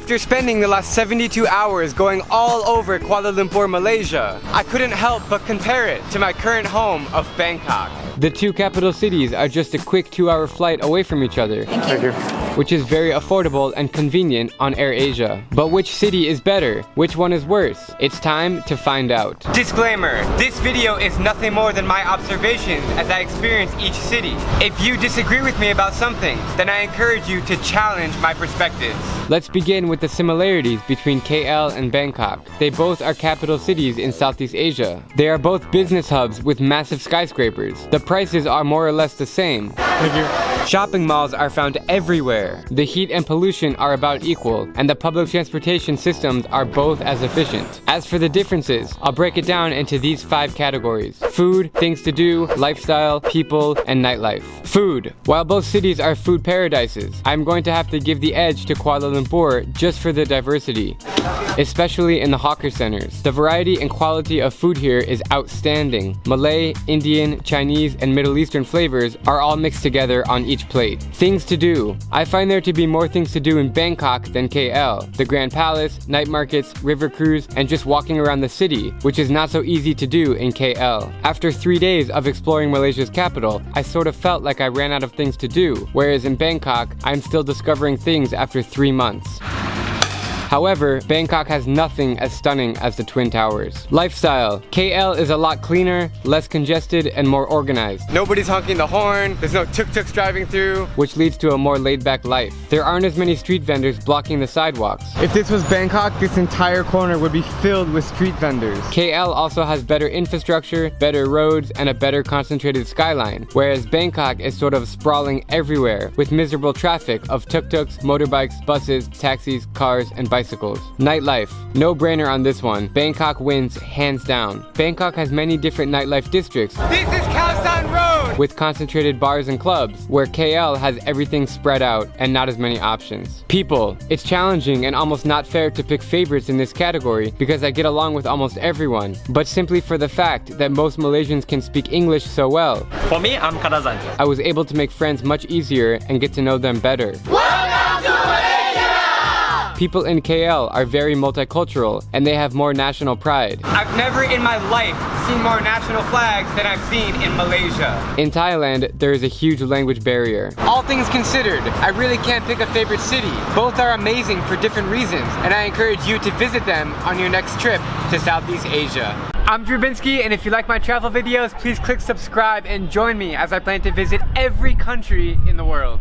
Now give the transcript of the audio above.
After spending the last 72 hours going all over Kuala Lumpur, Malaysia, I couldn't help but compare it to my current home of Bangkok. The two capital cities are just a quick 2-hour flight away from each other. Thank you. Which is very affordable and convenient on AirAsia. But which city is better? Which one is worse? It's time to find out. Disclaimer, this video is nothing more than my observations as I experience each city. If you disagree with me about something, then I encourage you to challenge my perspectives. Let's begin with the similarities between KL and Bangkok. They both are capital cities in Southeast Asia. They are both business hubs with massive skyscrapers. The prices are more or less the same. Thank you. Shopping malls are found everywhere. The heat and pollution are about equal, and the public transportation systems are both as efficient. As for the differences, I'll break it down into these 5 categories: food, things to do, lifestyle, people, and nightlife. Food. While both cities are food paradises, I'm going to have to give the edge to Kuala Lumpur just for the diversity, especially in the hawker centers. The variety and quality of food here is outstanding. Malay, Indian, Chinese, and Middle Eastern flavors are all mixed together on each plate. Things to do. I find there to be more things to do in Bangkok than KL. The Grand Palace, night markets, river cruise, and just walking around the city, which is not so easy to do in KL. After 3 days of exploring Malaysia's capital, I sort of felt like I ran out of things to do, whereas in Bangkok, I'm still discovering things after 3 months. However, Bangkok has nothing as stunning as the Twin Towers. Lifestyle. KL is a lot cleaner, less congested, and more organized. Nobody's honking the horn, there's no tuk-tuks driving through, which leads to a more laid-back life. There aren't as many street vendors blocking the sidewalks. If this was Bangkok, this entire corner would be filled with street vendors. KL also has better infrastructure, better roads, and a better concentrated skyline, whereas Bangkok is sort of sprawling everywhere, with miserable traffic of tuk-tuks, motorbikes, buses, taxis, cars, and bicycles. Nightlife. No brainer on this one. Bangkok wins hands down. Bangkok has many different nightlife districts. This is Khao San Road! With concentrated bars and clubs, where KL has everything spread out and not as many options. People. It's challenging and almost not fair to pick favorites in this category because I get along with almost everyone, but simply for the fact that most Malaysians can speak English so well. For me, I'm Kadazan. I was able to make friends much easier and get to know them better. Welcome to Malaysia! People in KL are very multicultural and they have more national pride. I've never in my life seen more national flags than I've seen in Malaysia. In Thailand, there is a huge language barrier. All things considered, I really can't pick a favorite city. Both are amazing for different reasons, and I encourage you to visit them on your next trip to Southeast Asia. I'm Drewbinsky, and if you like my travel videos, please click subscribe and join me as I plan to visit every country in the world.